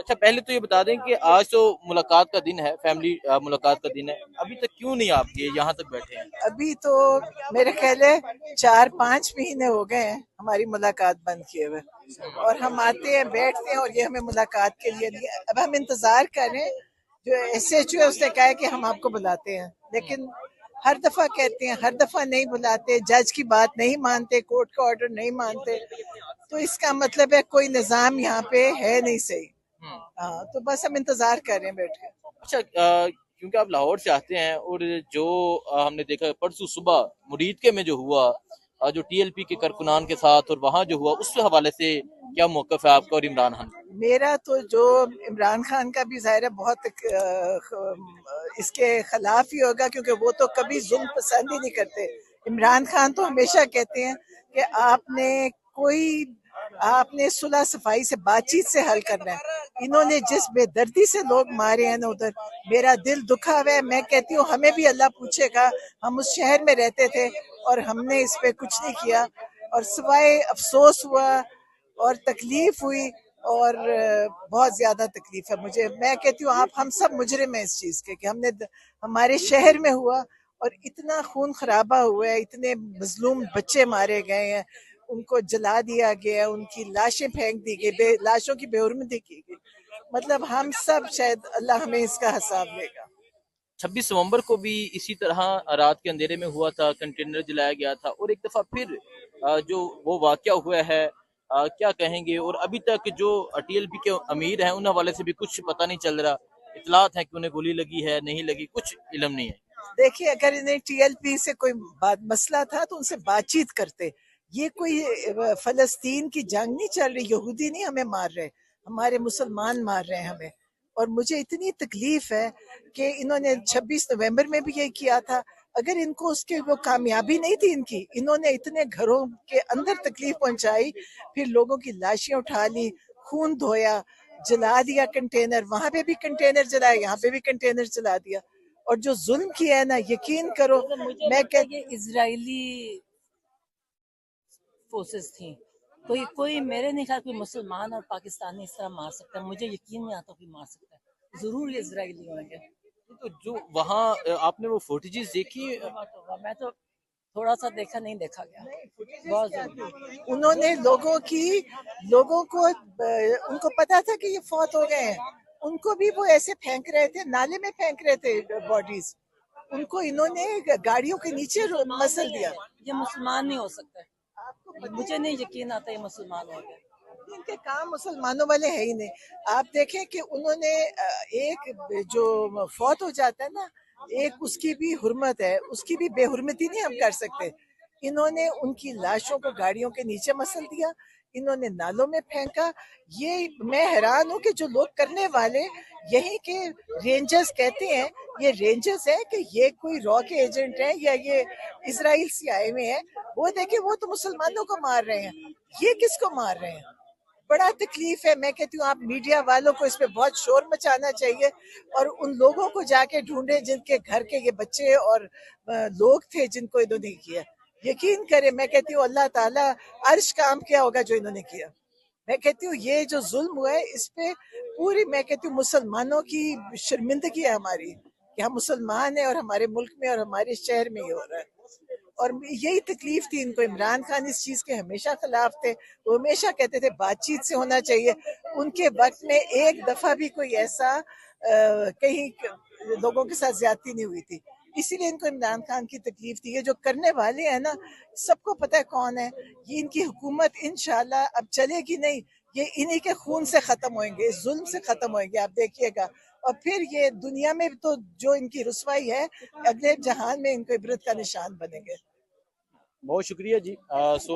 अच्छा, पहले तो ये बता दें कि आज तो मुलाकात का दिन है, फैमिली मुलाकात का दिन है। अभी तक क्यों नहीं आप ये यहाँ तक बैठे हैं? अभी तो मेरे ख्याल है 4-5 महीने हो गए हैं हमारी मुलाकात बंद किए हुए। और हम आते हैं बैठते हैं और ये हमें मुलाकात के लिए नहीं, अब हम इंतजार कर रहे हैं। जो SHO है उसने कहा है कि हम आपको बुलाते हैं, लेकिन हर दफा कहते हैं, हर दफा नहीं बुलाते, जज की बात नहीं मानते, कोर्ट का ऑर्डर नहीं मानते। तो इसका मतलब है कोई निजाम यहाँ पे है नहीं सही। हम्म। हाँ, तो बस हम इंतजार कर रहे हैं बैठ के। अच्छा, क्योंकि आप लाहौर से आते हैं और जो हमने देखा परसों सुबह मुरीदके में जो हुआ, जो TLP के कारकुनान के साथ और वहां जो हुआ, उस हवाले से क्या मौकफ है आपका और इमरान खान का? मेरा तो जो इमरान खान का भी जाहिर है बहुत इसके खिलाफ ही होगा, क्योंकि वो तो कभी जुल्म पसंद ही नहीं करते। इमरान खान तो हमेशा कहते हैं कि आपने सुलह सफाई से, बातचीत से हल करना है। इन्होंने जिस बेदर्दी से लोग मारे हैं ना उधर, मेरा दिल दुखा हुआ है। मैं कहती हूँ हमें भी अल्लाह पूछेगा, हम उस शहर में रहते थे और हमने इस पे कुछ नहीं किया, और सिवाय अफसोस हुआ और तकलीफ हुई। और बहुत ज्यादा तकलीफ है मुझे। मैं कहती हूँ आप हम सब मुजरिम हैं इस चीज के कि हमारे शहर में हुआ और इतना खून खराबा हुआ है, इतने मजलूम बच्चे मारे गए हैं, उनको जला दिया गया, उनकी लाशें फेंक दी गई, लाशों की बेहुरमती की गई। मतलब हम सब, शायद अल्लाह हमें इसका हिसाब लेगा। 26 नवंबर को भी इसी तरह रात के अंधेरे में हुआ था, कंटेनर जलाया गया था और एक दफा फिर जो वो वाकया हुआ है, क्या कहेंगे? और अभी तक जो TLP के अमीर हैं उन हवाले से भी कुछ पता नहीं चल रहा। इतलात है कि उन्हें गोली लगी है, नहीं लगी, कुछ इल्म नहीं है। देखिए, अगर इन्हें TLP से कोई बात मसला था तो उनसे बातचीत करते। ये कोई फलस्तीन की जंग नहीं चल रही, यहूदी नहीं हमें मार रहे, हमारे मुसलमान मार रहे हैं हमें। और मुझे इतनी तकलीफ है कि इन्होंने 26 नवंबर में भी यही किया था। अगर इनको उसके वो कामयाबी नहीं थी इनकी, इन्होंने इतने घरों के अंदर तकलीफ पहुंचाई, फिर लोगों की लाशें उठा ली, खून धोया, जला दिया कंटेनर, वहां पे भी कंटेनर जलाया, यहाँ पे भी कंटेनर जला दिया। और जो जुल्म किया है ना, यकीन करो, मुझे मैं लगता कह है ये इजरायली फोर्सेस थी। तो ये कोई मेरे नहीं ख्याल कोई मुसलमान और पाकिस्तानी इस तरह मार सकता है, मुझे यकीन नहीं आता कोई मार सकता है। जरूर ये इजरायली होंगे। तो जो वहाँ आपने वो फुटेजेस देखी? मैं तो थोड़ा सा देखा, नहीं देखा गया। बहुत जरूरी। उन्होंने लोगों को उनको पता था कि ये फौत हो गए हैं, उनको भी वो ऐसे फेंक रहे थे, नाले में फेंक रहे थे बॉडीज। उनको इन्होंने गाड़ियों के नीचे मसल दिया। ये मुसलमान नहीं हो सकता है। आपको पता मुझे है नहीं यकीन आता ये मुसलमान हो गए। इनके काम मुसलमानों वाले है ही नहीं। आप देखें कि उन्होंने एक जो फौत हो जाता है ना, एक उसकी भी हुर्मत है, उसकी भी बेहुरमती नहीं हम कर सकते। इन्होंने उनकी लाशों को गाड़ियों के नीचे मसल दिया, इन्होंने नालों में फेंका। ये मैं हैरान हूँ कि जो लोग करने वाले यहीं के रेंजर्स कहते हैं, ये रेंजर्स हैं कि ये कोई रॉ के एजेंट हैं या ये इसराइल से आए हुए हैं। वो देखे, वो तो मुसलमानों को मार रहे हैं, ये किसको मार रहे हैं? बड़ा तकलीफ है। मैं कहती हूँ आप मीडिया वालों को इस पे बहुत शोर मचाना चाहिए और उन लोगों को जाके ढूंढे जिनके घर के ये बच्चे और लोग थे जिनको इन्होंने किया। यकीन करें, मैं कहती हूँ अल्लाह ताला अर्श काम किया होगा जो इन्होंने किया। मैं कहती हूँ ये जो जुल्म हुआ है इस पे पूरी, मैं कहती हूँ मुसलमानों की शर्मिंदगी है हमारी, कि हम मुसलमान हैं और हमारे मुल्क में और हमारे शहर में ये हो रहा है। और यही तकलीफ थी इनको। इमरान खान इस चीज के हमेशा खिलाफ थे, वो हमेशा कहते थे बातचीत से होना चाहिए। उनके वक्त में एक दफा भी कोई ऐसा कहीं लोगों के साथ ज्यादती नहीं हुई थी। इसीलिए इनको इमरान खान की तकलीफ थी। ये जो करने वाले हैं ना, सबको पता है कौन है। ये इनकी हुकूमत इंशाल्लाह अब चलेगी नहीं, ये इन्हीं के खून से खत्म होंगे, इस जुल्म से खत्म होंगे, आप देखिएगा। और फिर ये दुनिया में तो जो इनकी रुसवाई है, अगले जहान में इनको इबरत का निशान बनेंगे। बहुत शुक्रिया जी। सो